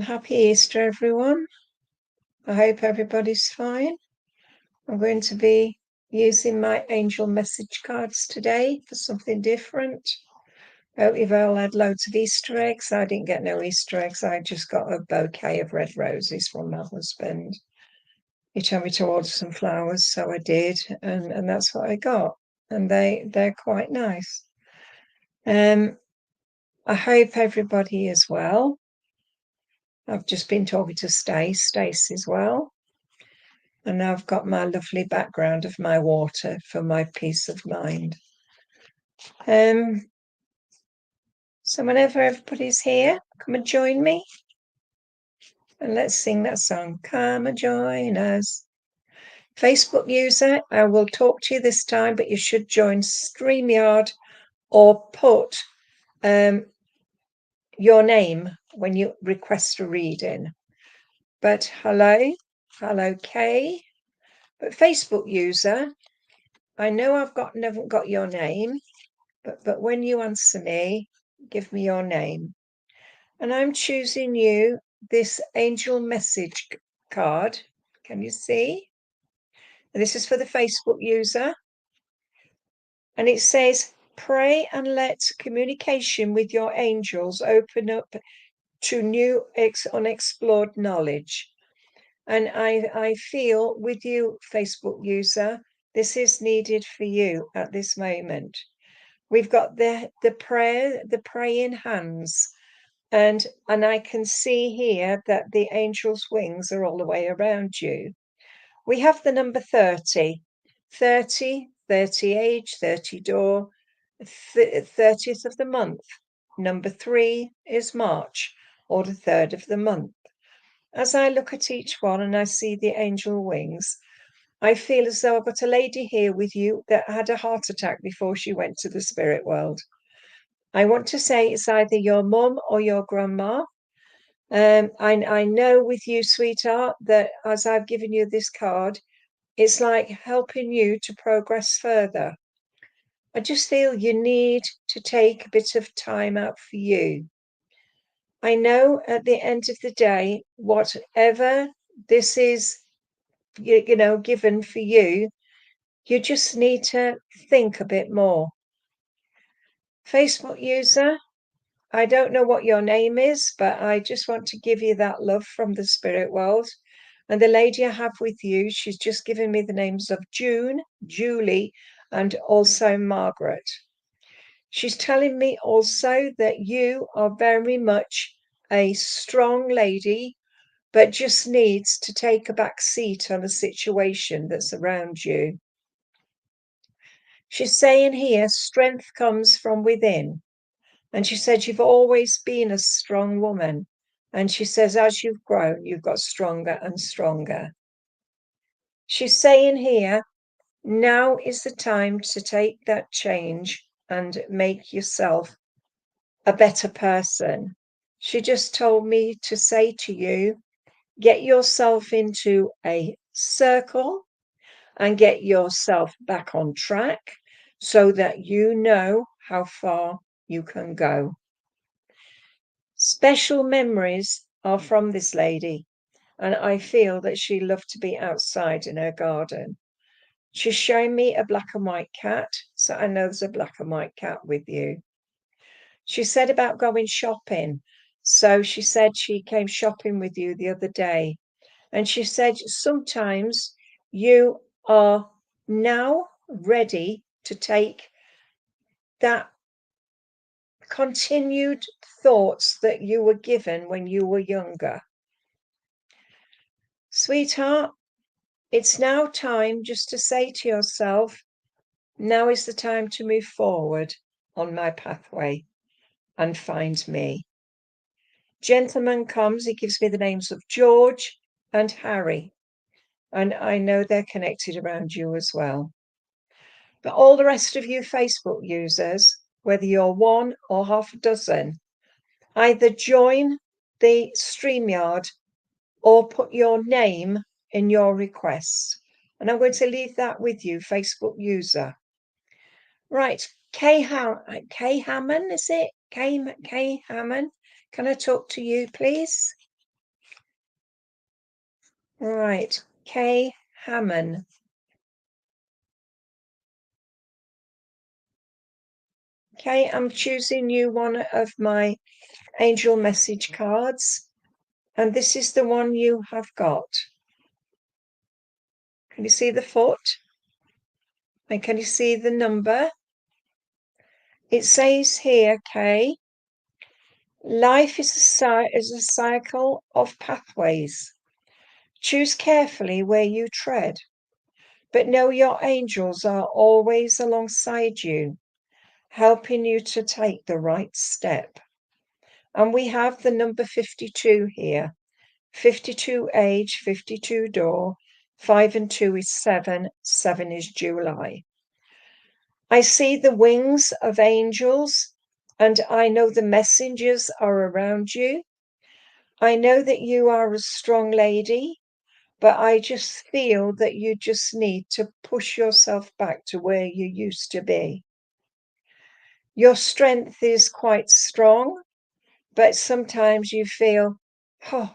Happy Easter, everyone. I hope everybody's fine. I'm going to be using my angel message cards today for something different. Hope you've all had loads of Easter eggs. I didn't get no Easter eggs. I just got a bouquet of red roses from my husband. He told me to order some flowers, so I did, and that's what I got. And they're quite nice. I hope everybody is well. I've just been talking to Stace as well. And now I've got my lovely background of my water for my peace of mind. So whenever everybody's here, come and join me. And let's sing that song, Come and Join Us. Facebook user, I will talk to you this time, but you should join StreamYard or put your name when you request a reading. But hello Kay. But Facebook user, I know haven't got your name, but when you answer me, give me your name. And I'm choosing you this angel message card. Can you see? And this is for the Facebook user. And it says, pray and let communication with your angels open up to new unexplored knowledge. And I feel with you, Facebook user, this is needed for you at this moment. We've got the praying hands, and I can see here that the angels' wings are all the way around you. We have the number 30, 30 age, 30 door, 30th of the month. Number 3 is March, or the 3rd of the month. As I look at each one and I see the angel wings, I feel as though I've got a lady here with you that had a heart attack before she went to the spirit world. I want to say it's either your mum or your grandma. I know with you, sweetheart, that as I've given you this card, it's like helping you to progress further. I just feel you need to take a bit of time out for you. I know at the end of the day, whatever this is, given for you, you just need to think a bit more. Facebook user, I don't know what your name is, but I just want to give you that love from the spirit world. And the lady I have with you, she's just given me the names of June, Julie, and also Margaret. She's telling me also that you are very much a strong lady, but just needs to take a back seat on a situation that's around you. She's saying here, strength comes from within. And she said, you've always been a strong woman. And she says, as you've grown, you've got stronger and stronger. She's saying here, now is the time to take that change and make yourself a better person. She just told me to say to you, get yourself into a circle and get yourself back on track so that you know how far you can go. Special memories are from this lady, and I feel that she loved to be outside in her garden. She's showing me a black and white cat, so I know there's a black and white cat with you. She said about going shopping. So she said she came shopping with you the other day. And she said sometimes you are now ready to take that continued thoughts that you were given when you were younger. Sweetheart, it's now time just to say to yourself, now is the time to move forward on my pathway and find me. Gentleman comes, he gives me the names of George and Harry, and I know they're connected around you as well. But all the rest of you Facebook users, whether you're one or half a dozen, either join the StreamYard or put your name in your request. And I'm going to leave that with you, Facebook user. Right, Kay Hammond, is it? Kay Hammond, can I talk to you, please? Right, Kay Hammond. Okay, I'm choosing you one of my angel message cards, and this is the one you have got. Can you see the foot? And can you see the number? It says here, Kay, life is a cycle of pathways. Choose carefully where you tread, but know your angels are always alongside you, helping you to take the right step. And we have the number 52 here. 52 age, 52 door, 5 and 2 is 7, 7 is July. I see the wings of angels, and I know the messengers are around you. I know that you are a strong lady, but I just feel that you just need to push yourself back to where you used to be. Your strength is quite strong, but sometimes you feel, oh,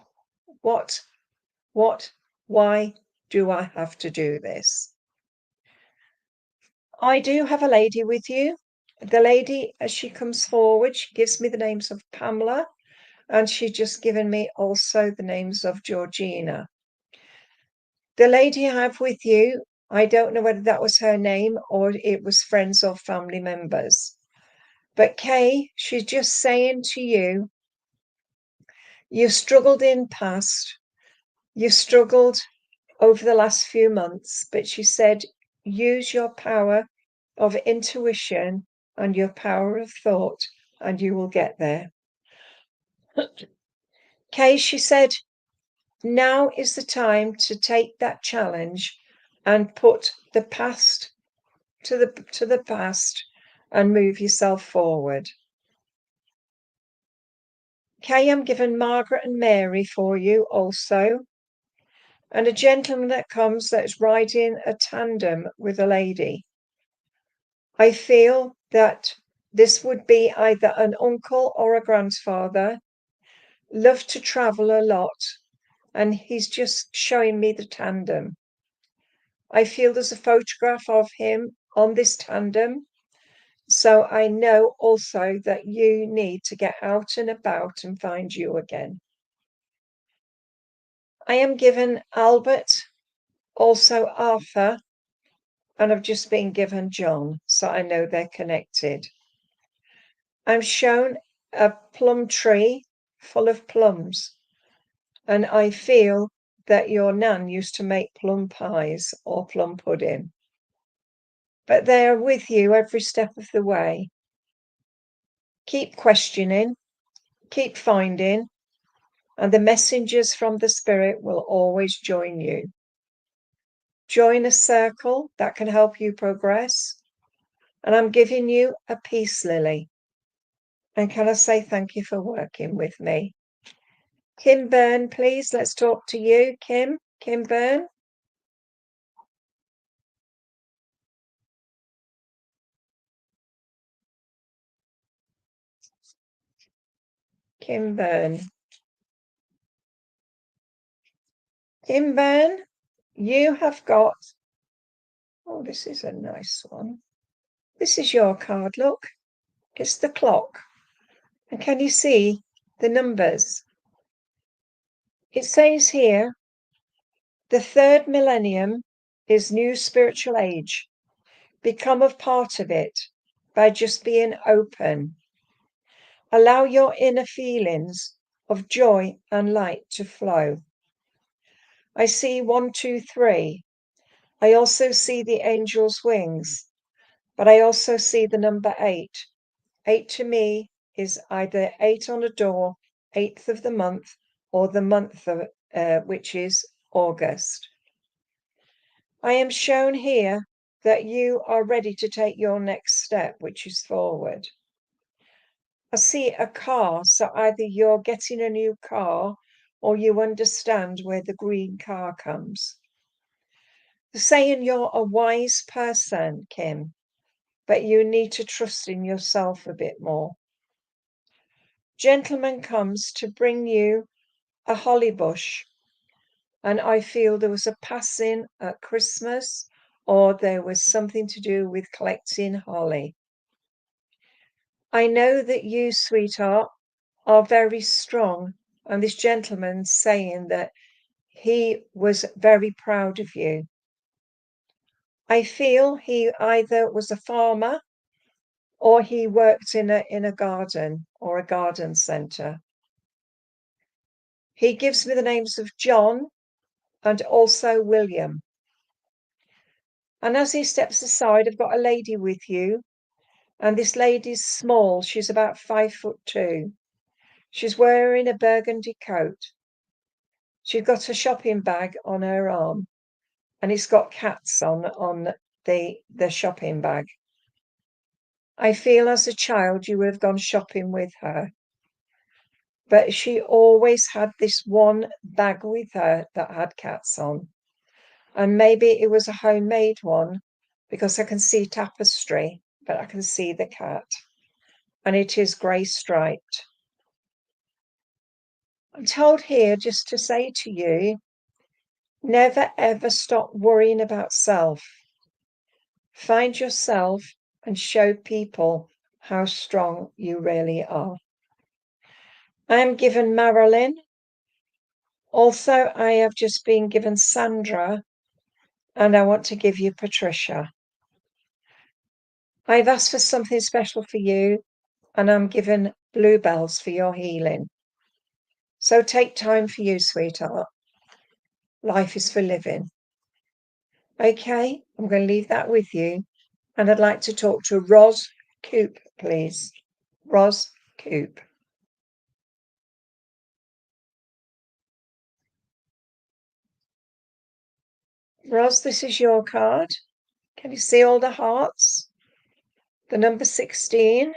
what, why do I have to do this? I do have a lady with you. The lady, as she comes forward, she gives me the names of Pamela, and she just given me also the names of Georgina. The lady I have with you, I don't know whether that was her name or it was friends or family members. But Kay, she's just saying to you, you struggled in past, you struggled over the last few months, but she said, use your power of intuition and your power of thought, and you will get there. Kay, she said, now is the time to take that challenge and put the past to the past and move yourself forward. Kay, I'm given Margaret and Mary for you also, and a gentleman that comes that's riding a tandem with a lady. I feel that this would be either an uncle or a grandfather, loved to travel a lot, and he's just showing me the tandem. I feel there's a photograph of him on this tandem, so I know also that you need to get out and about and find you again. I am given Albert, also Arthur, and I've just been given John, so I know they're connected. I'm shown a plum tree full of plums, and I feel that your nan used to make plum pies or plum pudding. But they are with you every step of the way. Keep questioning, keep finding, and the messengers from the Spirit will always join you. Join a circle that can help you progress. And I'm giving you a peace lily. And can I say thank you for working with me? Kim Byrne, please, let's talk to you. Kim Byrne. Kim Byrne. Kim Byrne, you have got, oh, this is a nice one. This is your card, look. It's the clock. And can you see the numbers? It says here, the third millennium is new spiritual age. Become a part of it by just being open. Allow your inner feelings of joy and light to flow. I see 1, 2, 3. I also see the angel's wings, but I also see the number 8. 8 to me is either 8 on a door, 8th of the month, or the month of, which is August. I am shown here that you are ready to take your next step, which is forward. I see a car, so either you're getting a new car or you understand where the green car comes. They're saying you're a wise person, Kim, but you need to trust in yourself a bit more. Gentleman comes to bring you a holly bush, and I feel there was a passing at Christmas, or there was something to do with collecting holly. I know that you, sweetheart, are very strong, and this gentleman's saying that he was very proud of you. I feel he either was a farmer or he worked in a garden or a garden centre. He gives me the names of John and also William. And as he steps aside, I've got a lady with you, and this lady's small. She's about 5'2". She's wearing a burgundy coat. She's got a shopping bag on her arm, and it's got cats on the shopping bag. I feel as a child you would have gone shopping with her. But she always had this one bag with her that had cats on. And maybe it was a homemade one because I can see tapestry, but I can see the cat. And it is grey striped. I'm told here just to say to you, never ever stop worrying about self. Find yourself and show people how strong you really are. I am given Marilyn. Also, I have just been given Sandra, and I want to give you Patricia. I've asked for something special for you, and I'm given bluebells for your healing. So take time for you, sweetheart. Life is for living. Okay, I'm going to leave that with you. And I'd like to talk to Ros Coop, please. Ros Coop. Ros, this is your card. Can you see all the hearts? The number 16.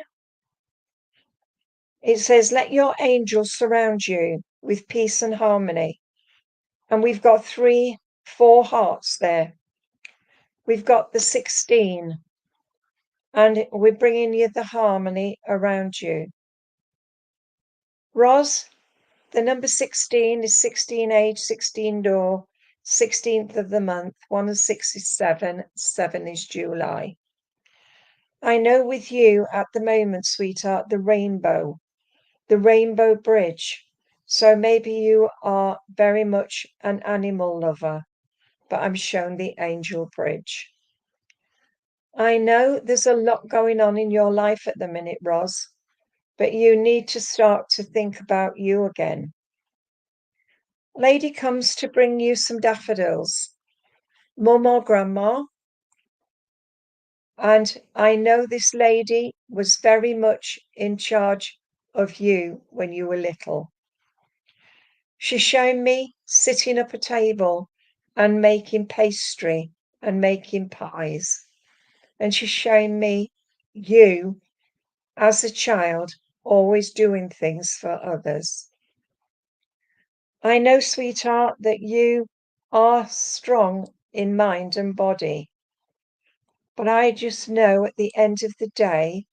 It says, let your angels surround you with peace and harmony. And we've got 4 hearts there. We've got the 16. And we're bringing you the harmony around you. Ros, the number 16 is 16 age, 16 door, 16th of the month. 1 and 6 is 7. 7 is July. I know with you at the moment, sweetheart, the rainbow bridge. So maybe you are very much an animal lover, but I'm shown the angel bridge. I know there's a lot going on in your life at the minute, Ros, but you need to start to think about you again. Lady comes to bring you some daffodils, Mum or Grandma. And I know this lady was very much in charge of you when you were little. She's shown me sitting up a table and making pastry and making pies. And she's shown me you, as a child, always doing things for others. I know, sweetheart, that you are strong in mind and body. But I just know at the end of the day,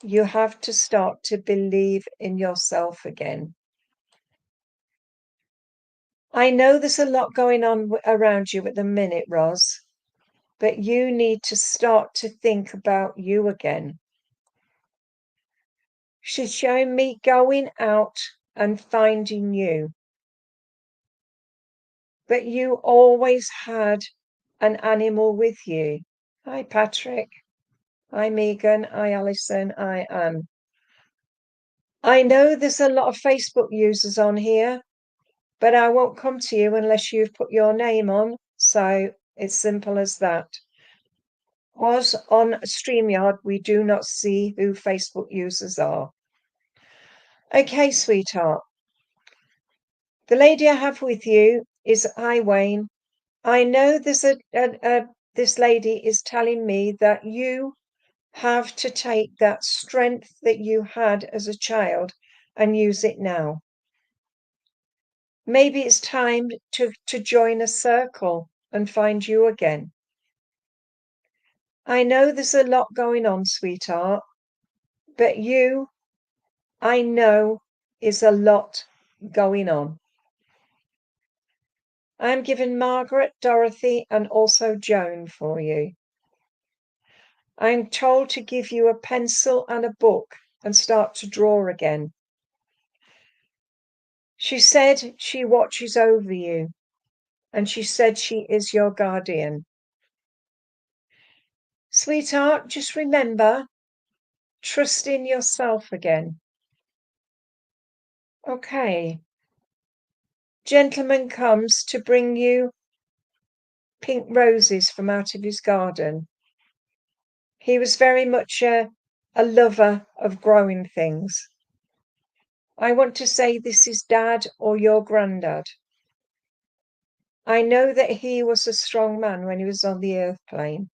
you have to start to believe in yourself again. I know there's a lot going on around you at the minute, Ros, but you need to start to think about you again. She's showing me going out and finding you. But you always had an animal with you. Hi, Patrick. Hi, Megan. Hi, Alison. Hi, Anne. I know there's a lot of Facebook users on here, but I won't come to you unless you've put your name on. So it's simple as that. Was on StreamYard, we do not see who Facebook users are. Okay, sweetheart. The lady I have with you is Wayne. I know there's this lady is telling me that you have to take that strength that you had as a child and use it now. Maybe it's time to join a circle and find you again. I know there's a lot going on, sweetheart, but you, I know, is a lot going on. I'm giving Margaret, Dorothy, and also Joan for you. I'm told to give you a pencil and a book and start to draw again. She said she watches over you, and she said she is your guardian. Sweetheart, just remember, trust in yourself again. Okay. Gentleman comes to bring you pink roses from out of his garden. He was very much a lover of growing things. I want to say this is Dad or your granddad. I know that he was a strong man when he was on the earth plane.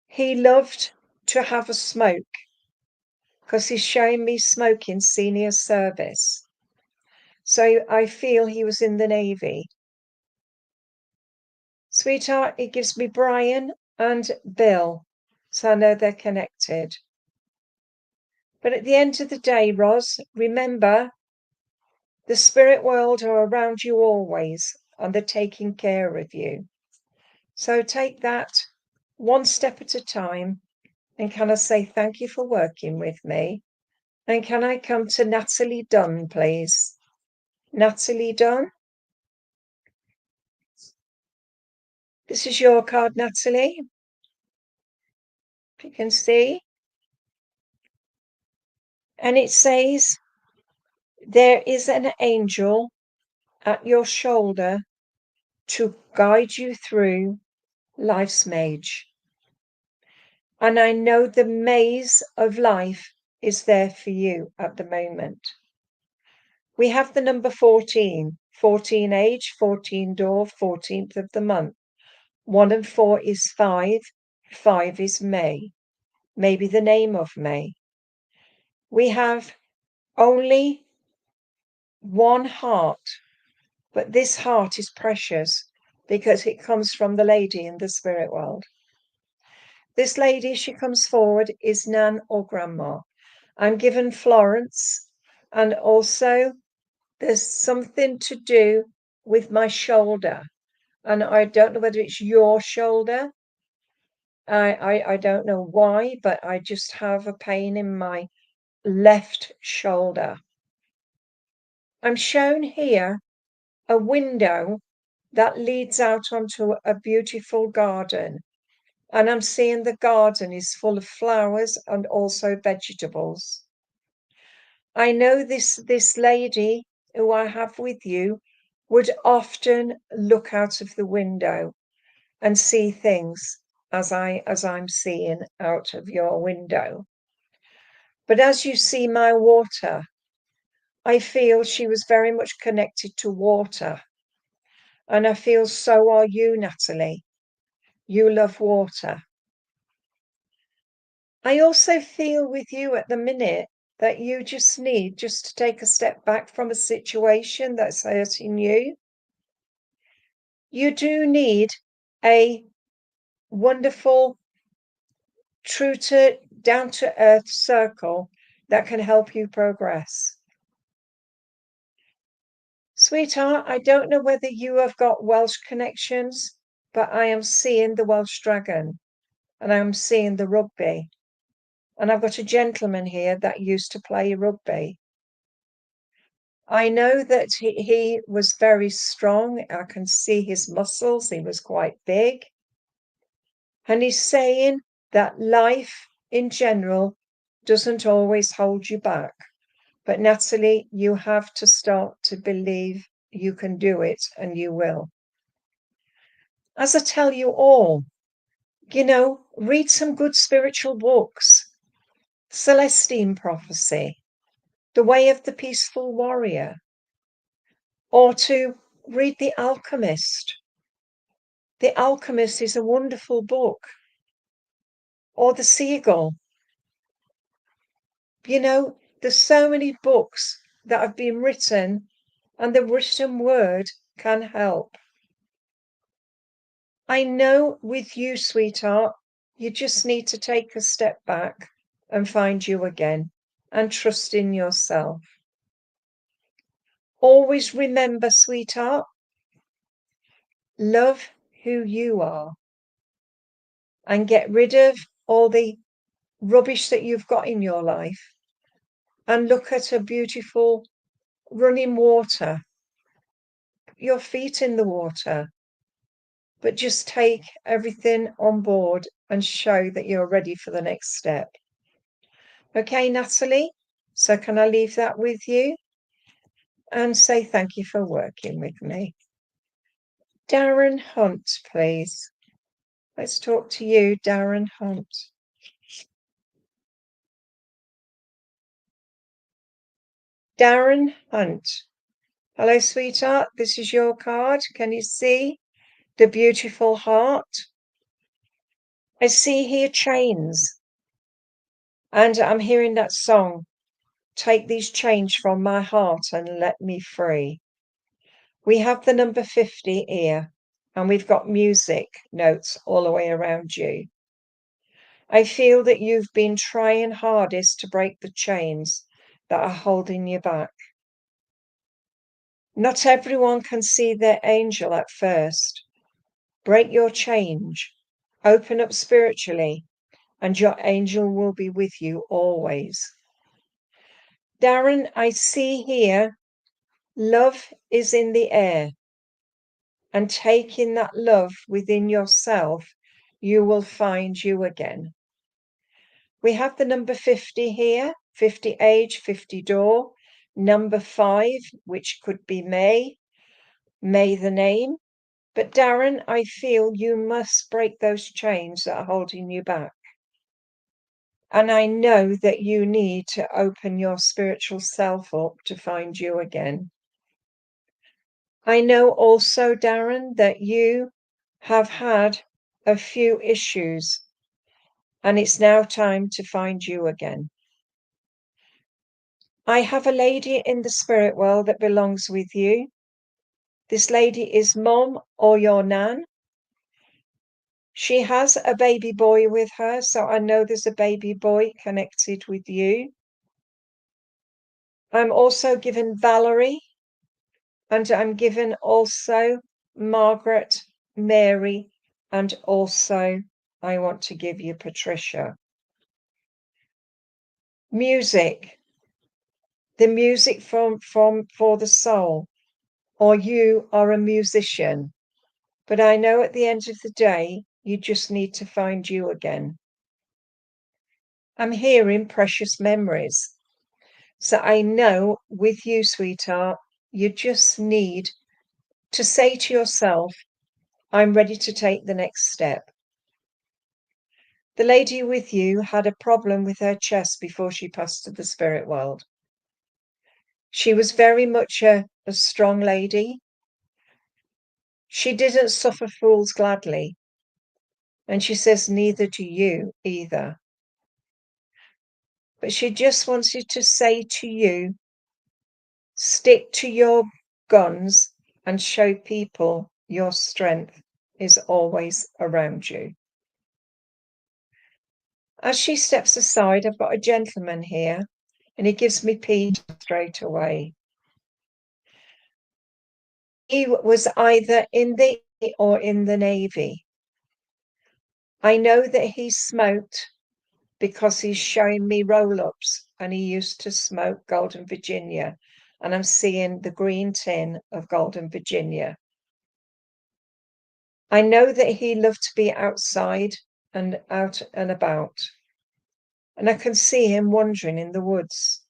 He loved to have a smoke because he's showing me smoking senior service. So I feel he was in the Navy. Sweetheart, it gives me Brian and Bill, so I know they're connected. But at the end of the day, Ros, remember, the spirit world are around you always, and they're taking care of you. So take that one step at a time. And can I say thank you for working with me? And can I come to Natalie Dunn, please? Natalie Dunn? This is your card, Natalie. If you can see. And it says, there is an angel at your shoulder to guide you through life's maze. And I know the maze of life is there for you at the moment. We have the number 14, 14 age, 14 door, 14th of the month. 1 and 4 is 5, 5 is May, maybe the name of May. We have only one heart, but this heart is precious because it comes from the lady in the spirit world. This lady, she comes forward, is Nan or Grandma. I'm given Florence, and also there's something to do with my shoulder. And I don't know whether it's your shoulder. I don't know why, but I just have a pain in my left shoulder. I'm shown here a window that leads out onto a beautiful garden. And I'm seeing the garden is full of flowers and also vegetables. I know this lady who I have with you would often look out of the window and see things as I'm seeing out of your window. But as you see my water, I feel she was very much connected to water. And I feel so are you, Natalie. You love water. I also feel with you at the minute that you just need just to take a step back from a situation that's hurting you. You do need a wonderful, true to down to earth circle that can help you progress. Sweetheart, I don't know whether you have got Welsh connections, but I am seeing the Welsh dragon and I'm seeing the rugby. And I've got a gentleman here that used to play rugby. I know that he was very strong. I can see his muscles. He was quite big. And he's saying that life in general doesn't always hold you back. But Natalie, you have to start to believe you can do it, and you will. As I tell you all, read some good spiritual books. Celestine Prophecy, The Way of the Peaceful Warrior, or to read The Alchemist. The Alchemist is a wonderful book. Or The Seagull. There's so many books that have been written, and the written word can help. I know with you, sweetheart, you just need to take a step back and find you again and trust in yourself. Always remember, sweetheart, Love who you are and get rid of all the rubbish that you've got in your life and look at a beautiful running water. Put your feet in the water, but just take everything on board and show that you're ready for the next step. Okay, Natalie? So can I leave that with you? And say thank you for working with me. Darren Hunt, please. Let's talk to you, Darren Hunt. Darren Hunt. Hello, sweetheart. This is your card. Can you see the beautiful heart? I see here chains. And I'm hearing that song, Take These Chains from My Heart and Let Me Free. We have the number 50 here, and we've got music notes all the way around you. I feel that you've been trying hardest to break the chains that are holding you back. Not everyone can see their angel at first. Break your change, open up spiritually, and your angel will be with you always. Darren, I see here, love is in the air. And taking that love within yourself, you will find you again. We have the number 50 here, 50 age, 50 door, number 5, which could be May the name. But Darren, I feel you must break those chains that are holding you back. And I know that you need to open your spiritual self up to find you again. I know also, Darren, that you have had a few issues and it's now time to find you again. I have a lady in the spirit world that belongs with you. This lady is Mom or your Nan. She has a baby boy with her, so I know there's a baby boy connected with you. I'm also given Valerie, and I'm given also Margaret, Mary, and also I want to give you Patricia. Music. The music for the soul, or you are a musician. But I know at the end of the day, you just need to find you again. I'm hearing precious memories. So I know with you, sweetheart, you just need to say to yourself, I'm ready to take the next step. The lady with you had a problem with her chest before she passed to the spirit world. She was very much a strong lady. She didn't suffer fools gladly. And she says, neither do you either. But she just wanted to say to you, stick to your guns and show people your strength is always around you. As she steps aside, I've got a gentleman here, and he gives me peace straight away. He was either in the or in the Navy. I know that he smoked because he's showing me roll-ups, and he used to smoke Golden Virginia, and I'm seeing the green tin of Golden Virginia. I know that he loved to be outside and out and about, and I can see him wandering in the woods.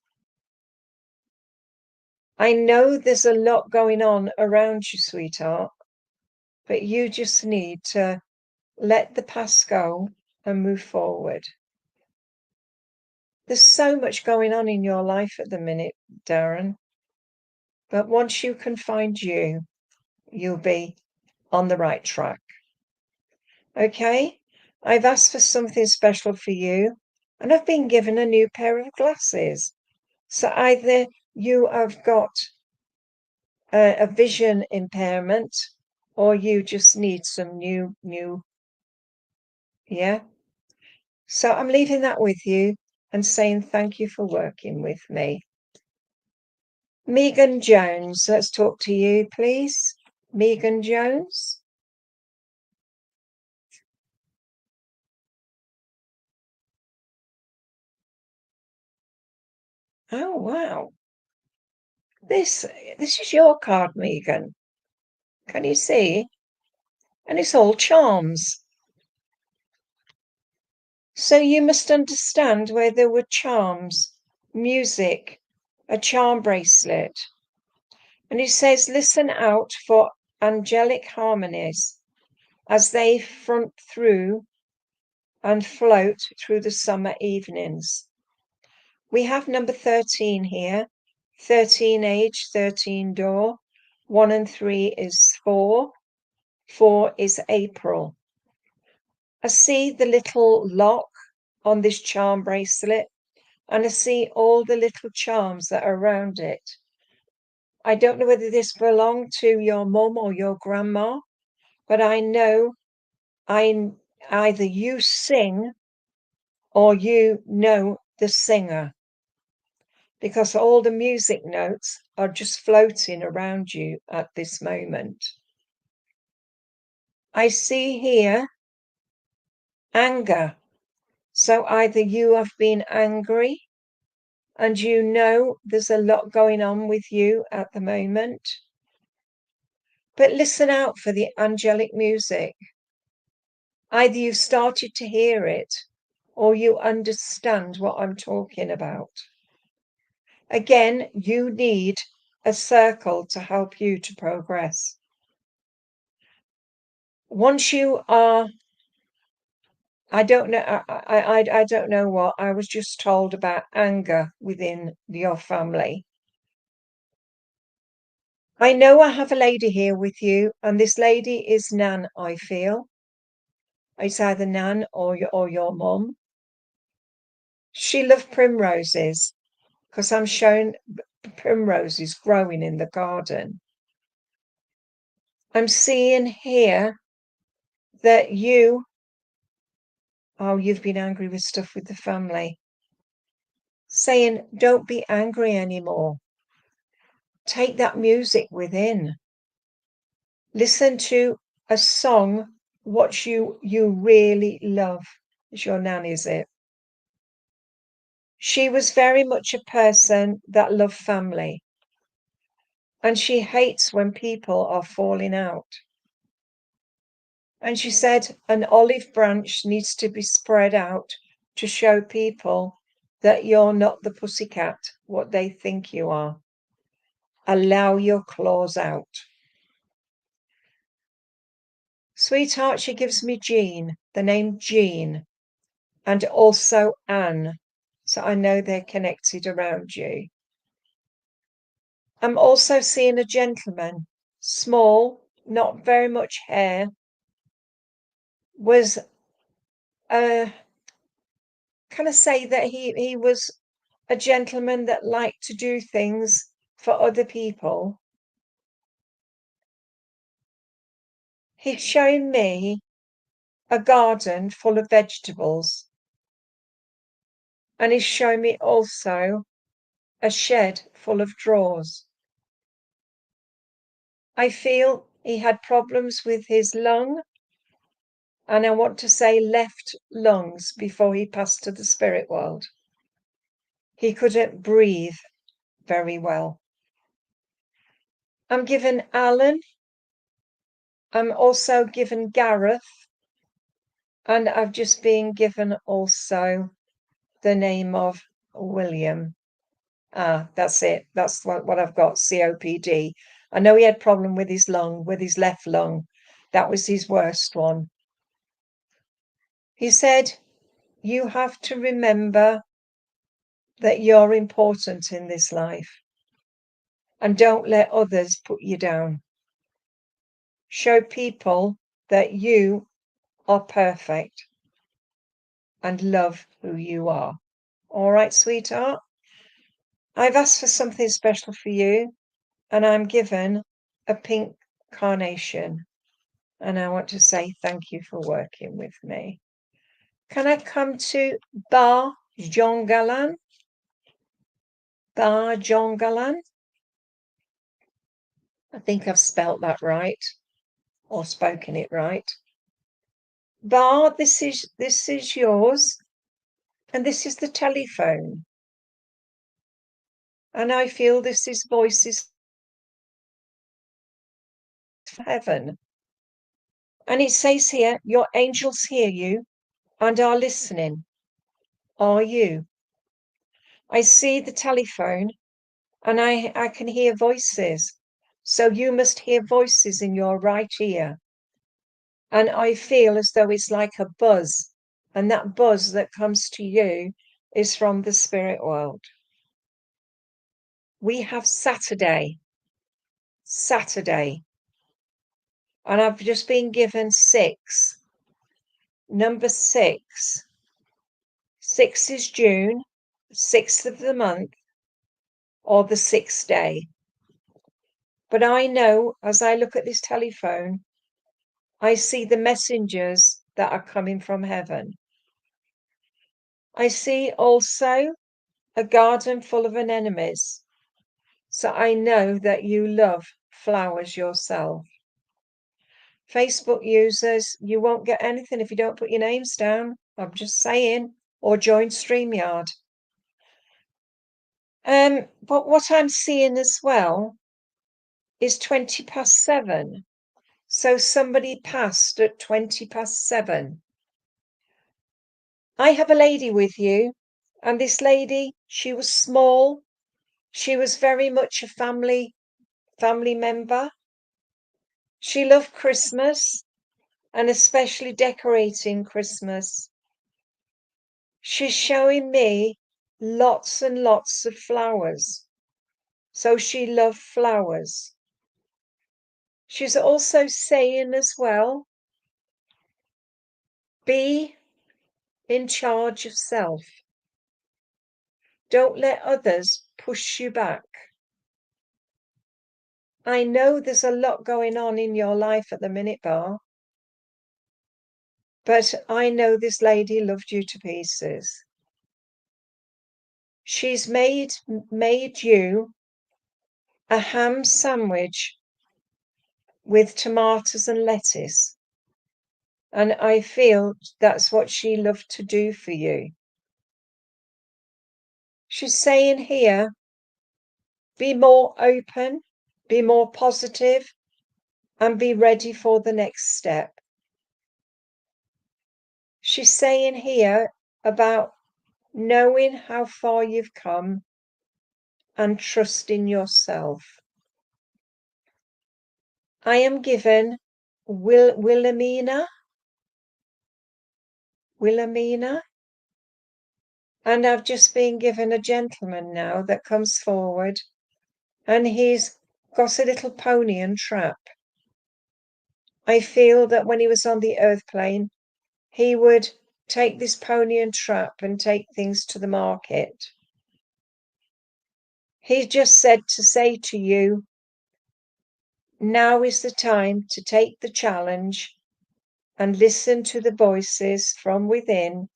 I know there's a lot going on around you, sweetheart, but you just need to let the past go and move forward. There's so much going on in your life at the minute, Darren, but once you can find you, you'll be on the right track. Okay? I've asked for something special for you, and I've been given a new pair of glasses. So either you have got a vision impairment, or you just need some new, yeah? So I'm leaving that with you and saying thank you for working with me. Megan Jones, let's talk to you, please. Megan Jones. Oh, wow. This is your card, Megan. Can you see? And it's all charms. So you must understand where there were charms, music, a charm bracelet. And it says, listen out for angelic harmonies as they front through and float through the summer evenings. We have number 13 here. 13 age, 13 door. 1 and 3 is 4. 4 is April. I see the little lock on this charm bracelet, and I see all the little charms that are around it. I don't know whether this belonged to your mum or your grandma, but I know either you sing or you know the singer, because all the music notes are just floating around you at this moment. I see here anger. So either you have been angry and you know there's a lot going on with you at the moment, but listen out for the angelic music. Either you've started to hear it or you understand what I'm talking about. Again, you need a circle to help you to progress. Once you are, I don't know, I don't know what, I was just told about anger within your family. I know I have a lady here with you, and this lady is Nan, I feel. It's either Nan or your mum. She loved primroses because I'm shown primroses growing in the garden. I'm seeing here that you've been angry with stuff with the family. Saying, don't be angry anymore. Take that music within. Listen to a song, what you really love. It's your Nan, is it? She was very much a person that loved family, and she hates when people are falling out. And she said an olive branch needs to be spread out to show people that you're not the pussycat, what they think you are. Allow your claws out. Sweetheart, she gives me Jean, the name Jean, and also Anne. So I know they're connected around you. I'm also seeing a gentleman, small, not very much hair, was can I say that he was a gentleman that liked to do things for other people. He's showing me a garden full of vegetables, and he's showing me also a shed full of drawers. I feel he had problems with his lung, and I want to say left lungs, before he passed to the spirit world. He couldn't breathe very well. I'm given Alan. I'm also given Gareth. And I've just been given also the name of William. Ah, that's it. That's what I've got, COPD. I know he had problem with his lung, with his left lung. That was his worst one. He said, you have to remember that you're important in this life, and don't let others put you down. Show people that you are perfect and love who you are. All right, sweetheart? I've asked for something special for you, and I'm given a pink carnation. And I want to say thank you for working with me. Can I come to Bar Jongalan? Bar Jongalan? I think I've spelt that right, or spoken it right. Bar, this is yours, and this is the telephone. And I feel this is voices from heaven. And it says here, your angels hear you and are listening. Are you? I see the telephone and I can hear voices. So you must hear voices in your right ear. And I feel as though it's like a buzz. And that buzz that comes to you is from the spirit world. We have Saturday. And I've just been given 6. Number 6. 6 is June, 6th of the month, or the 6th day. But I know as I look at this telephone, I see the messengers that are coming from heaven. I see also a garden full of anemones. So I know that you love flowers yourself. Facebook users, you won't get anything if you don't put your names down. I'm just saying. Or join StreamYard. But what I'm seeing as well is 7:20. So somebody passed at 7:20. I have a lady with you, and this lady, she was small. She was very much a family member. She loved Christmas and especially decorating Christmas. She's showing me lots and lots of flowers. So she loved flowers. She's also saying as well, be in charge of self. Don't let others push you back. I know there's a lot going on in your life at the minute, Bar. But I know this lady loved you to pieces. She's made you a ham sandwich with tomatoes and lettuce. And I feel that's what she loved to do for you. She's saying here, be more open, be more positive, and be ready for the next step. She's saying here about knowing how far you've come and trusting yourself. I am given Wilhelmina, and I've just been given a gentleman now that comes forward, and he's got a little pony and trap. I feel that when he was on the earth plane, he would take this pony and trap and take things to the market. He just said to say to you, now is the time to take the challenge and listen to the voices from within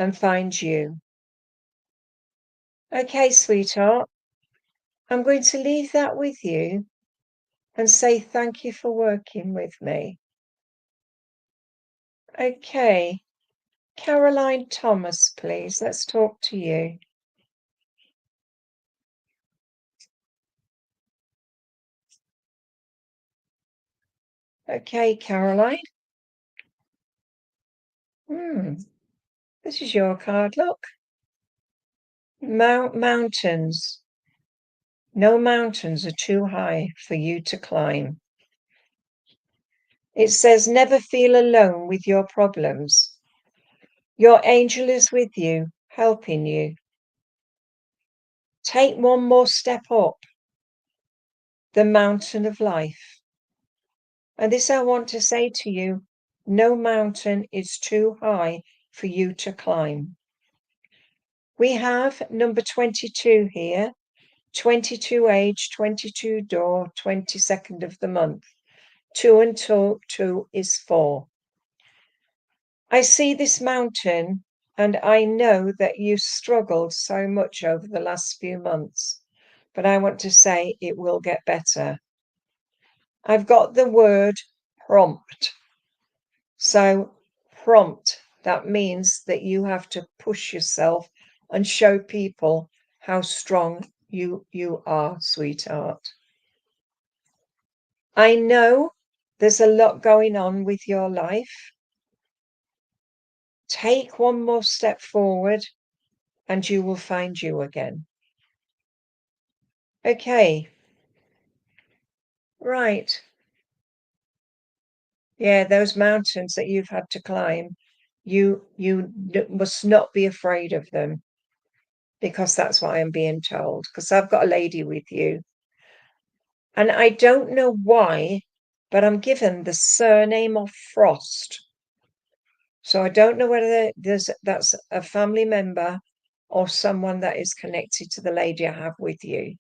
and find you. Okay, sweetheart, I'm going to leave that with you and say thank you for working with me. Okay, Caroline Thomas, please. Let's talk to you. Okay, Caroline. This is your card, look. Mountains. No mountains are too high for you to climb. It says, never feel alone with your problems. Your angel is with you, helping you. Take one more step up the mountain of life. And this I want to say to you, no mountain is too high for you to climb. We have number 22 here, 22 age, 22 door, 22nd of the month. 2 and 2 is 4. I see this mountain and I know that you struggled so much over the last few months, but I want to say it will get better. I've got the word prompt. So prompt, that means that you have to push yourself and show people how strong You are, sweetheart. I know there's a lot going on with your life. Take one more step forward and you will find you again. Okay. Right. Yeah, those mountains that you've had to climb, you must not be afraid of them, because that's what I'm being told. Because I've got a lady with you. And I don't know why, but I'm given the surname of Frost. So I don't know whether that's a family member or someone that is connected to the lady I have with you.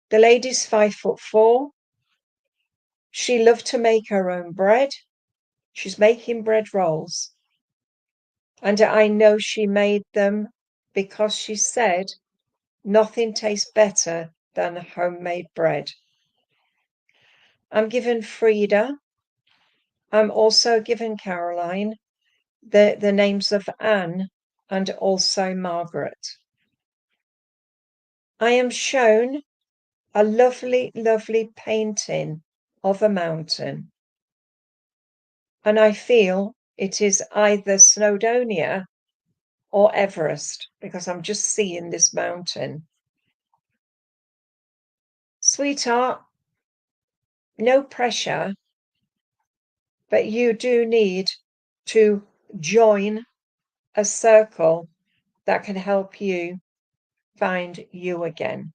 The lady's 5'4". She loved to make her own bread. She's making bread rolls. And I know she made them because she said nothing tastes better than homemade bread. I'm given Frida. I'm also given Caroline, the names of Anne and also Margaret. I am shown a lovely, lovely painting of a mountain. And I feel it is either Snowdonia or Everest, because I'm just seeing this mountain. Sweetheart, no pressure, but you do need to join a circle that can help you find you again.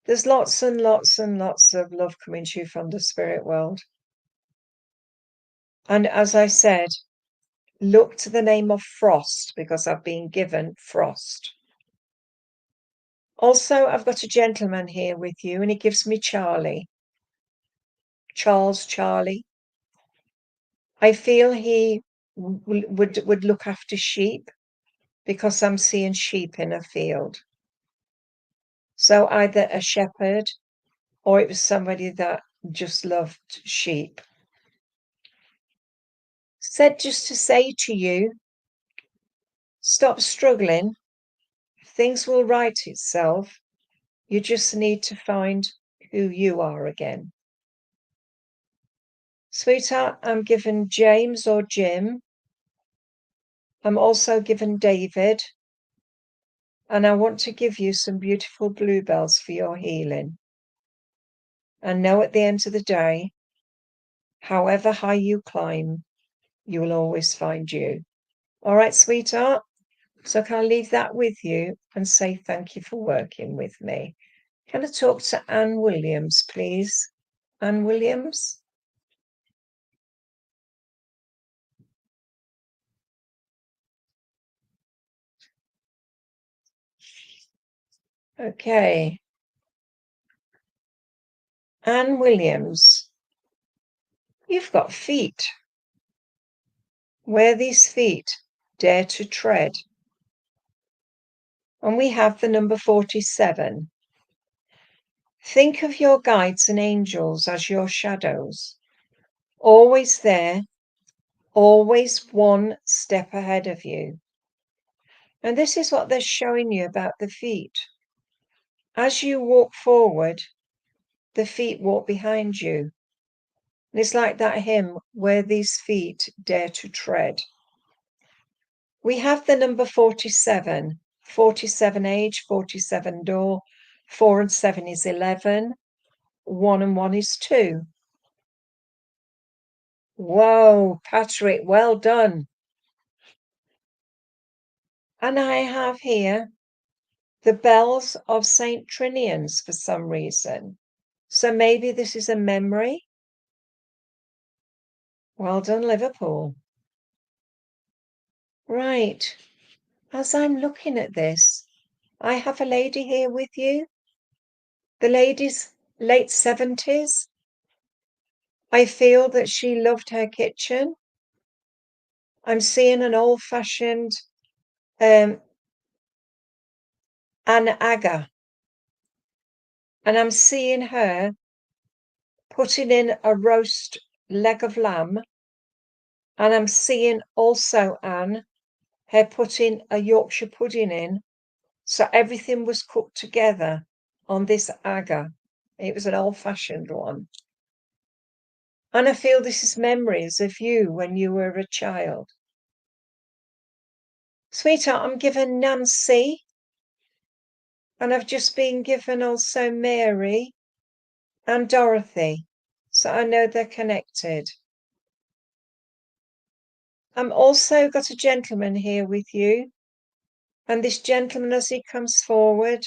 There's lots and lots and lots of love coming to you from the spirit world. And as I said, look to the name of Frost, because I've been given Frost. Also, I've got a gentleman here with you, and he gives me Charlie. Charlie. I feel he would look after sheep, because I'm seeing sheep in a field. So either a shepherd or it was somebody that just loved sheep. Said just to say to you, stop struggling. Things will right itself. You just need to find who you are again. Sweetheart, I'm given James or Jim. I'm also given David. And I want to give you some beautiful bluebells for your healing. And know at the end of the day, however high you climb, you will always find you. All right, sweetheart? So can I leave that with you and say thank you for working with me? Can I talk to Anne Williams, please? Anne Williams? Okay. Anne Williams, you've got feet. Where these feet dare to tread. And we have the number 47. Think of your guides and angels as your shadows, always there, always one step ahead of you. And this is what they're showing you about the feet. As you walk forward, the feet walk behind you. And it's like that hymn, where these feet dare to tread. We have the number 47, 47 age, 47 door, 4 and 7 is 11, 1 and 1 is 2. Whoa, Patrick, well done. And I have here the bells of St. Trinian's for some reason. So maybe this is a memory. Well done, Liverpool. Right. As I'm looking at this, I have a lady here with you. The lady's late 70s. I feel that she loved her kitchen. I'm seeing an old-fashioned Anna Aga. And I'm seeing her putting in a roast leg of lamb. And I'm seeing also, Anne, her putting a Yorkshire pudding in. So everything was cooked together on this agar. It was an old-fashioned one. And I feel this is memories of you when you were a child. Sweetheart, I'm given Nancy, and I've just been given also Mary and Dorothy. So I know they're connected. I'm also got a gentleman here with you. And this gentleman, as he comes forward,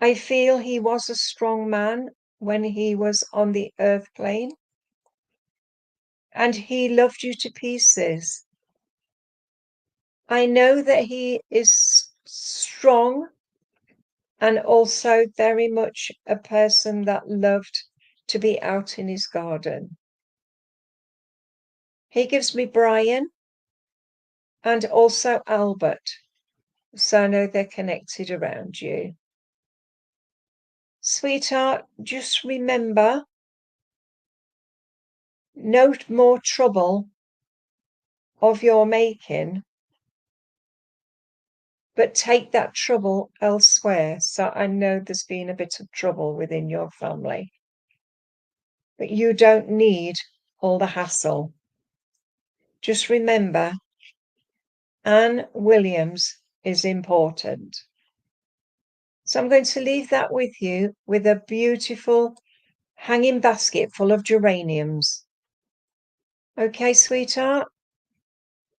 I feel he was a strong man when he was on the earth plane. And he loved you to pieces. I know that he is strong and also very much a person that loved to be out in his garden. He gives me Brian and also Albert. So I know they're connected around you. Sweetheart, just remember, no more trouble of your making, but take that trouble elsewhere. So I know there's been a bit of trouble within your family, but you don't need all the hassle. Just remember, Anne Williams is important. So I'm going to leave that with you with a beautiful hanging basket full of geraniums. Okay, sweetheart?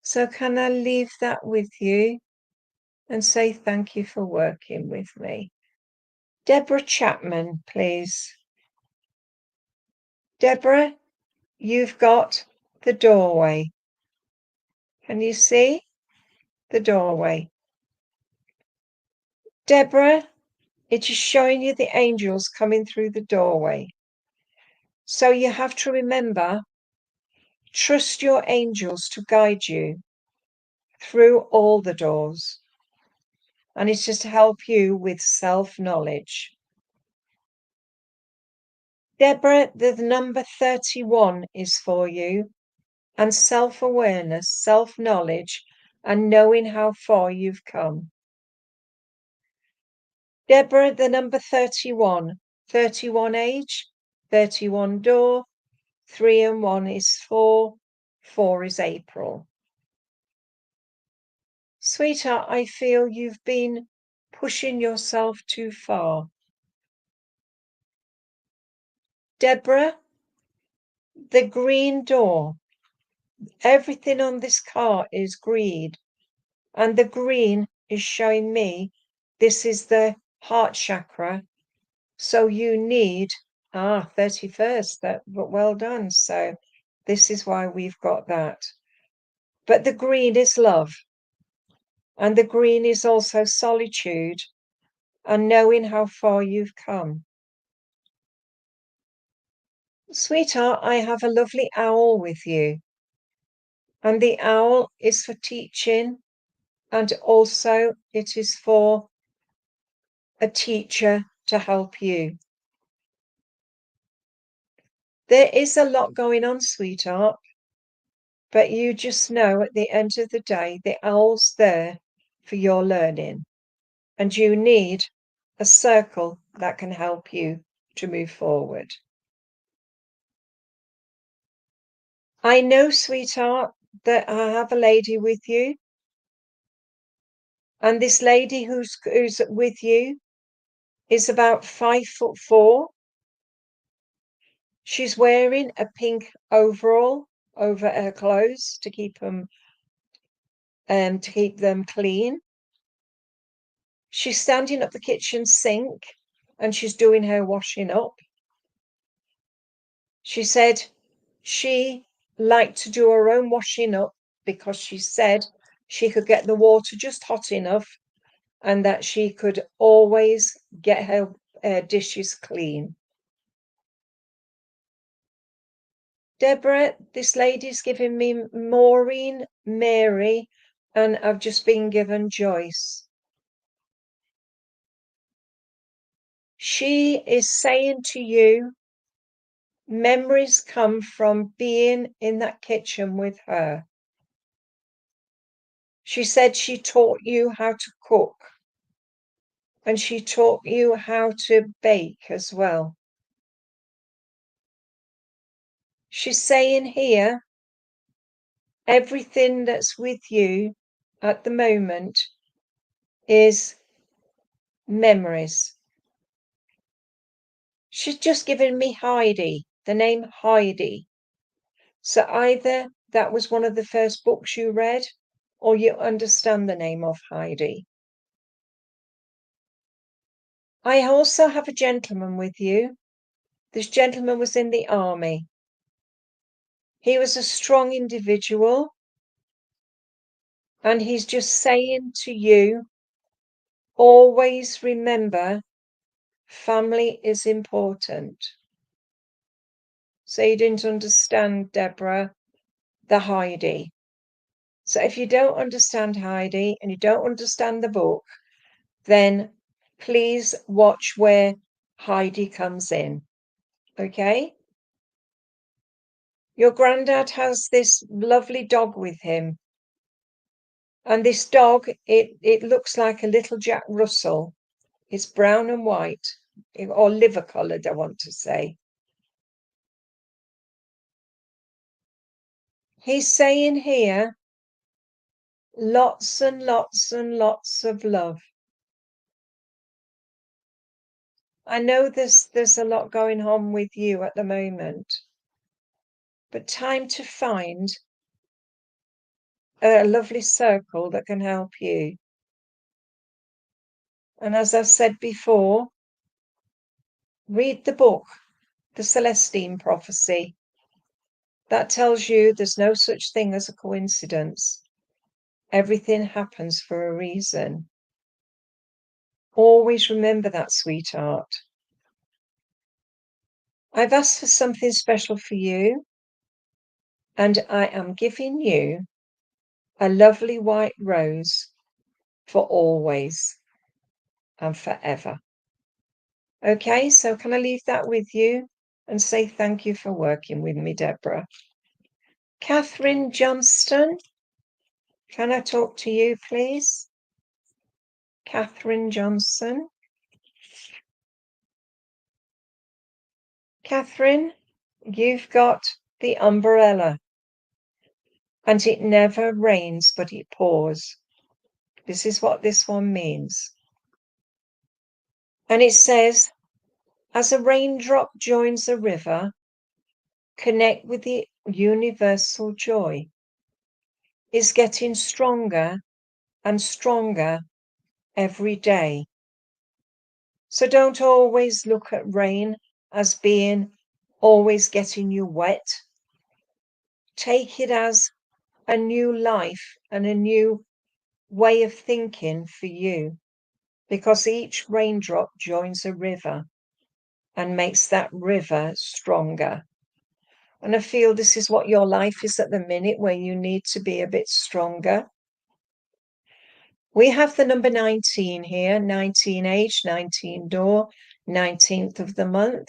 So can I leave that with you and say thank you for working with me? Deborah Chapman, please. Deborah, you've got the doorway. Can you see the doorway? Deborah, it is showing you the angels coming through the doorway. So you have to remember, trust your angels to guide you through all the doors. And it's just to help you with self-knowledge. Deborah, the number 31 is for you, and self-awareness, self-knowledge, and knowing how far you've come. Deborah, the number 31, 31 age, 31 door, 3 and 1 is 4, 4 is April. Sweetheart, I feel you've been pushing yourself too far. Deborah, the green door. Everything on this car is green, and the green is showing me this is the heart chakra. So you need 31st. But well done. So this is why we've got that. But the green is love, and the green is also solitude and knowing how far you've come. Sweetheart, I have a lovely owl with you. And the owl is for teaching, and also it is for a teacher to help you. There is a lot going on, sweetheart, but you just know at the end of the day, the owl's there for your learning, and you need a circle that can help you to move forward. I know, sweetheart, that I have a lady with you, and this lady who's with you is about 5'4". She's wearing a pink overall over her clothes to keep them clean. She's standing at the kitchen sink and she's doing her washing up. She said she liked to do her own washing up because she said she could get the water just hot enough and that she could always get her dishes clean. Deborah, this lady's giving me Maureen, Mary, and I've just been given Joyce. She is saying to you, memories come from being in that kitchen with her. She said she taught you how to cook. And she taught you how to bake as well. She's saying here, everything that's with you at the moment is memories. She's just given me Heidi, the name Heidi. So either that was one of the first books you read, or you understand the name of Heidi. I also have a gentleman with you. This gentleman was in the army. He was a strong individual, and he's just saying to you, always remember, family is important. So you didn't understand, Deborah, the Heidi. So if you don't understand Heidi and you don't understand the book, then please watch where Heidi comes in. Okay? Your granddad has this lovely dog with him. And this dog, it looks like a little Jack Russell. It's brown and white, or liver coloured, I want to say. He's saying here, lots and lots and lots of love. I know there's a lot going on with you at the moment, but time to find a lovely circle that can help you. And as I've said before, read the book, The Celestine Prophecy. That tells you there's no such thing as a coincidence. Everything happens for a reason. Always remember that, sweetheart. I've asked for something special for you, and I am giving you a lovely white rose for always and forever. Okay, so can I leave that with you and say thank you for working with me, Deborah? Catherine Johnston, can I talk to you, please? Catherine Johnson. Catherine, you've got the umbrella, and it never rains, but it pours. This is what this one means. And it says, as a raindrop joins a river, connect with the universal joy. Is getting stronger and stronger every day. So don't always look at rain as being always getting you wet. Take it as a new life and a new way of thinking for you, because each raindrop joins a river and makes that river stronger. And I feel this is what your life is at the minute, where you need to be a bit stronger. We have the number 19 here, 19 age, 19 door, 19th of the month.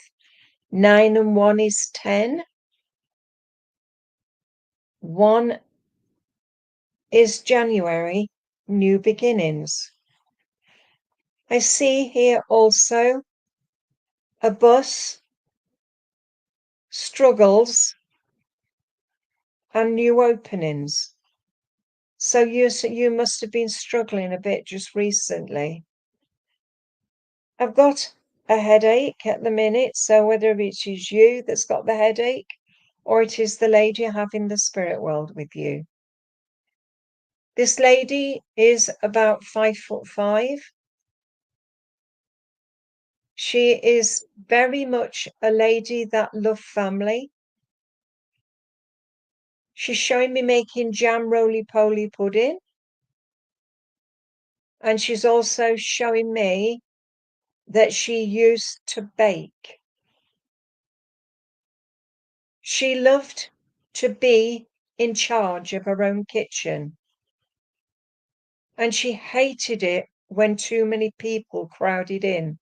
9 and 1 is 10. 1 is January, new beginnings. I see here also a bus, struggles, and new openings. So you must have been struggling a bit just recently. I've got a headache at the minute, so whether it is you that's got the headache or it is the lady you have in the spirit world with you. This lady is about 5'5". She is very much a lady that loves family. She's showing me making jam roly-poly pudding. And she's also showing me that she used to bake. She loved to be in charge of her own kitchen. And she hated it when too many people crowded in.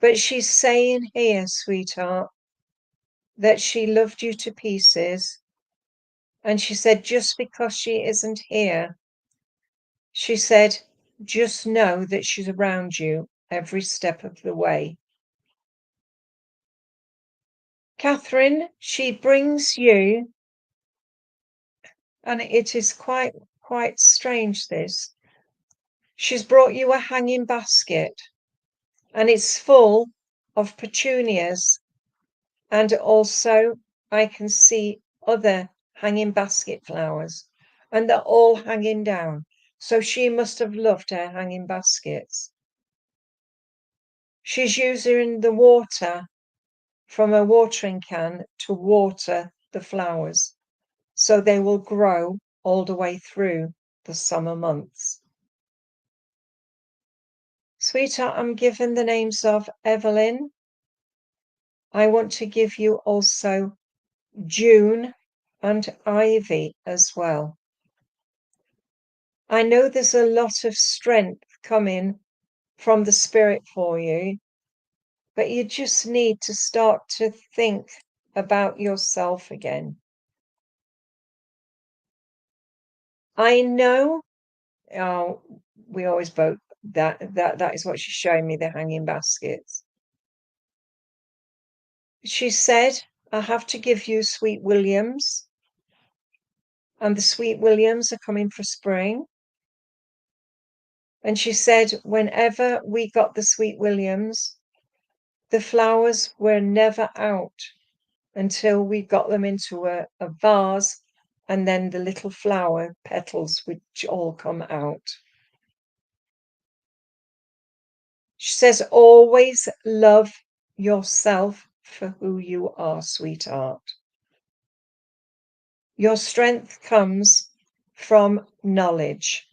But she's saying here, sweetheart, that she loved you to pieces. And she said, just because she isn't here, she said, just know that she's around you every step of the way. Catherine, she brings you, and it is quite strange this. She's brought you a hanging basket, and it's full of petunias, and also I can see other hanging basket flowers, and they're all hanging down. So she must have loved her hanging baskets. She's using the water from a watering can to water the flowers, so they will grow all the way through the summer months. Sweetheart, I'm given the names of Evelyn. I want to give you also June and Ivy as well. I know there's a lot of strength coming from the spirit for you, but you just need to start to think about yourself again. I know, oh, we always both that is what she's showing me, the hanging baskets. She said, I have to give you Sweet Williams, and the Sweet Williams are coming for spring. And she said, whenever we got the Sweet Williams, the flowers were never out until we got them into a vase, and then the little flower petals would all come out. She says, always love yourself for who you are, sweetheart. Your strength comes from knowledge.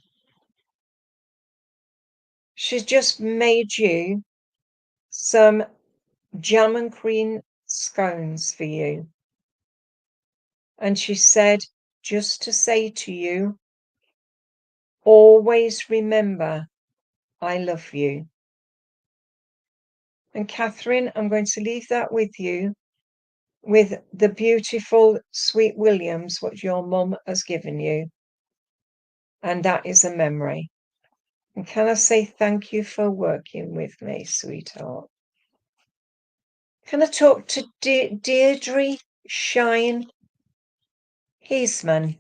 She's just made you some jam and cream scones for you. And she said, just to say to you, always remember, I love you. And Catherine, I'm going to leave that with you, with the beautiful Sweet Williams, what your mum has given you. And that is a memory. And can I say thank you for working with me, sweetheart? Can I talk to Deirdre Shine Heisman?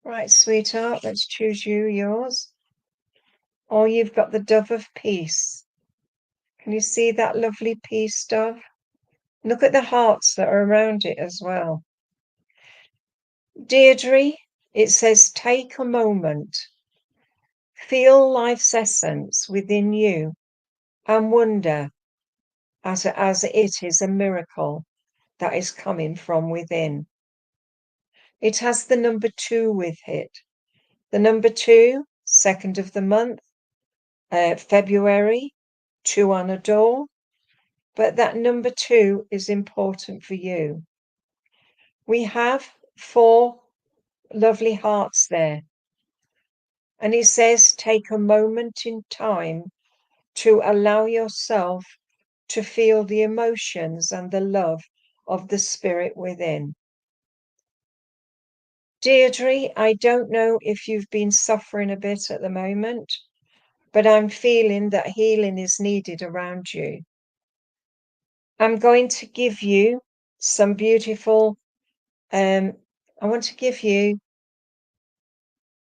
Right, sweetheart, let's choose yours. Oh, you've got the Dove of Peace. Can you see that lovely peace dove? Look at the hearts that are around it as well. Deirdre, it says, take a moment, feel life's essence within you, and wonder as it is a miracle that is coming from within. It has the number 2 with it. The number 2, 2nd of the month, February, 2 on a door. But that number 2 is important for you. We have 4 lovely hearts there. And he says, take a moment in time to allow yourself to feel the emotions and the love of the spirit within. Deirdre, I don't know if you've been suffering a bit at the moment, but I'm feeling that healing is needed around you. I'm going to give you some beautiful, I want to give you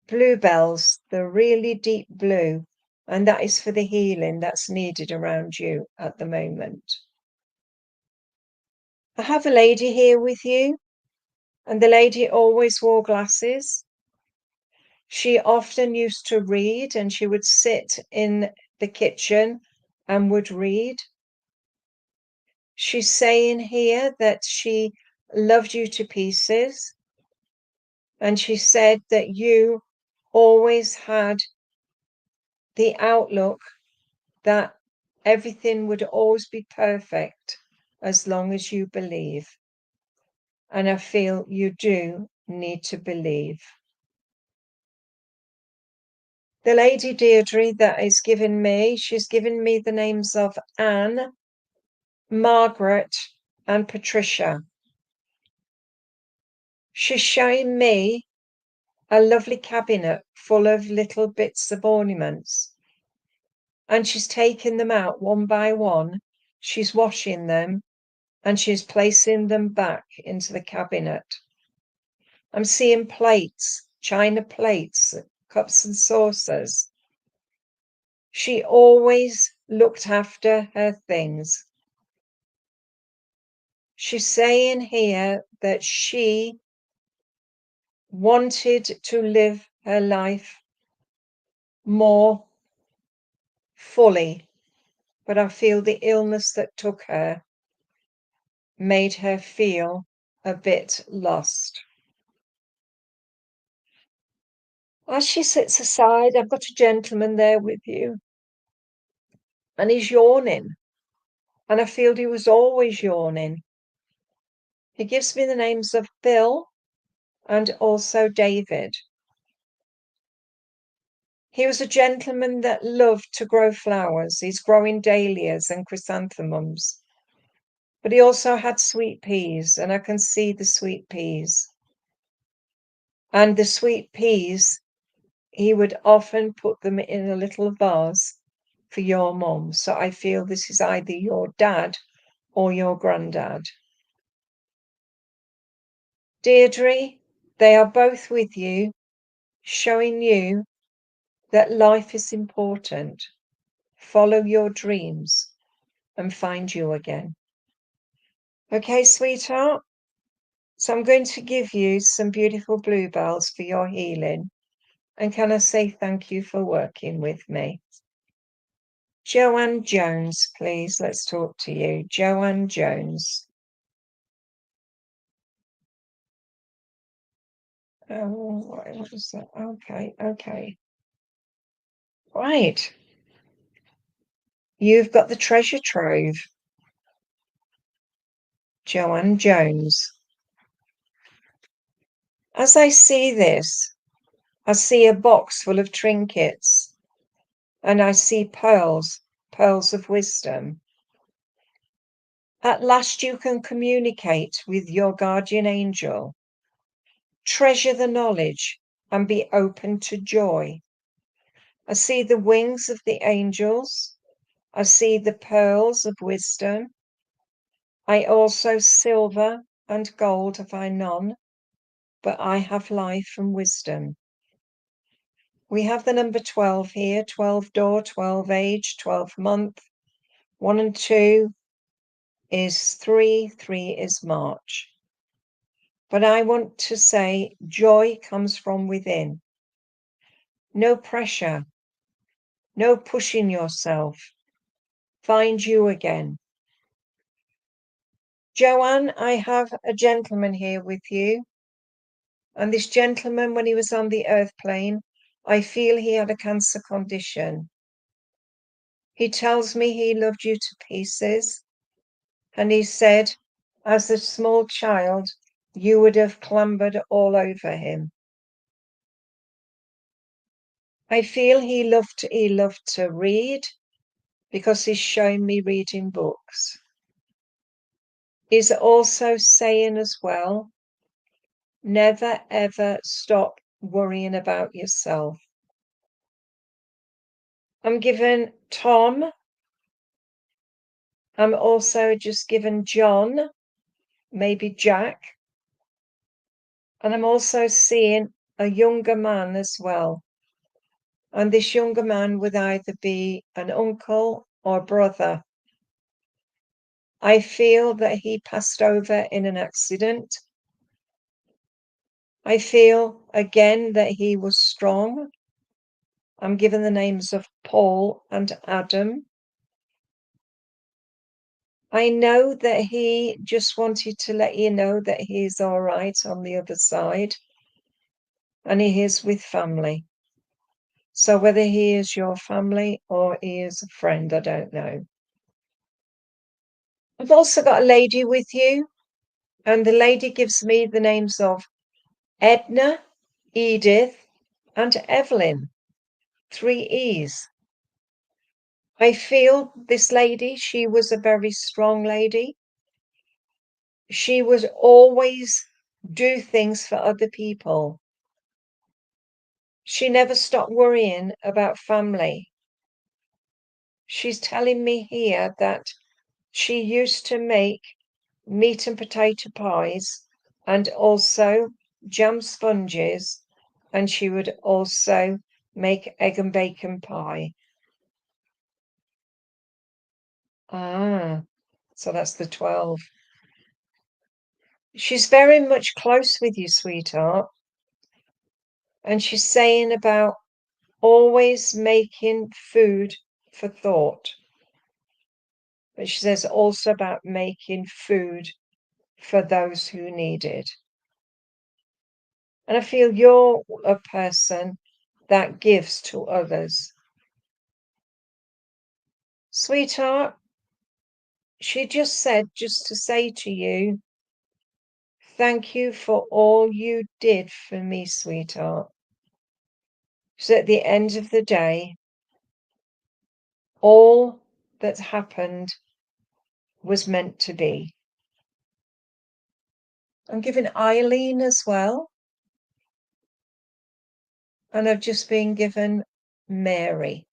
bluebells, the really deep blue, and that is for the healing that's needed around you at the moment. I have a lady here with you, and the lady always wore glasses. She often used to read, and she would sit in the kitchen and would read. She's saying here that she loved you to pieces, and she said that you always had the outlook that everything would always be perfect as long as you believe. And I feel you do need to believe. The lady Deirdre that is giving me, she's given me the names of Anne, Margaret, and Patricia. She's showing me a lovely cabinet full of little bits of ornaments. And she's taking them out one by one. She's washing them and she's placing them back into the cabinet. I'm seeing plates, china plates, cups and saucers. She always looked after her things. She's saying here that she wanted to live her life more fully, but I feel the illness that took her made her feel a bit lost. As she sits aside, I've got a gentleman there with you, and he's yawning, and I feel he was always yawning. He gives me the names of Bill and also David. He was a gentleman that loved to grow flowers. He's growing dahlias and chrysanthemums. But he also had sweet peas, and I can see the sweet peas. And the sweet peas, he would often put them in a little vase for your mum. So I feel this is either your dad or your granddad. Deirdre, they are both with you, showing you that life is important. Follow your dreams and find you again. Okay, sweetheart? So I'm going to give you some beautiful bluebells for your healing. And can I say thank you for working with me? Joanne Jones, please. Let's talk to you. Joanne Jones. Oh, what is that? Okay. Right. You've got the treasure trove. Joanne Jones. As I see this, I see a box full of trinkets, and I see pearls, pearls of wisdom. At last you can communicate with your guardian angel. Treasure the knowledge and be open to joy. I see the wings of the angels. I see the pearls of wisdom. I also silver and gold have I none, but I have life and wisdom. We have the number 12 here, 12 door, 12 age, 12 month. 1 and 2 is 3, 3 is March. But I want to say joy comes from within. No pressure, no pushing yourself. Find you again. Joanne, I have a gentleman here with you. And this gentleman, when he was on the earth plane, I feel he had a cancer condition. He tells me he loved you to pieces. And he said, as a small child, you would have clambered all over him. I feel he loved to read because he's shown me reading books. He's also saying as well, never ever stop worrying about yourself. I'm given Tom. I'm also just given John, maybe Jack. And I'm also seeing a younger man as well. And this younger man would either be an uncle or brother. I feel that he passed over in an accident. I feel again that he was strong. I'm given the names of Paul and Adam. I know that he just wanted to let you know that he's all right on the other side. And he is with family. So whether he is your family or he is a friend, I don't know. I've also got a lady with you, and the lady gives me the names of Edna, Edith, and Evelyn. 3 E's. I feel this lady, she was a very strong lady. She was always do things for other people. She never stopped worrying about family. She's telling me here that she used to make meat and potato pies and also jam sponges, and she would also make egg and bacon pie. Ah, so that's the 12. She's very much close with you, sweetheart. And she's saying about always making food for thought. But she says also about making food for those who need it. And I feel you're a person that gives to others. Sweetheart, she just said just to say to you, thank you for all you did for me, sweetheart. So at the end of the day, all that happened was meant to be. I'm giving Eileen as well. And I've just been given Mary.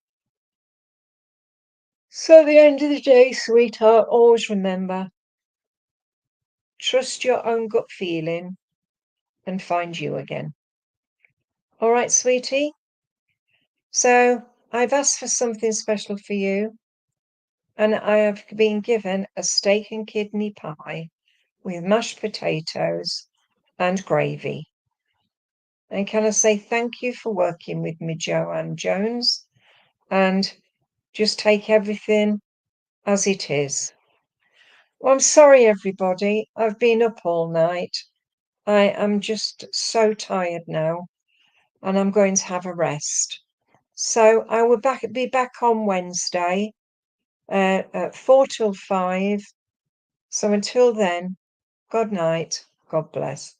So at the end of the day, sweetheart, always remember, trust your own gut feeling and find you again. All right, sweetie? So I've asked for something special for you, and I have been given a steak and kidney pie with mashed potatoes and gravy. And can I say thank you for working with me, Joanne Jones, and just take everything as it is. Well, I'm sorry, everybody. I've been up all night. I am just so tired now, and I'm going to have a rest. So I will be back on Wednesday at 4 till 5. So until then, good night. God bless.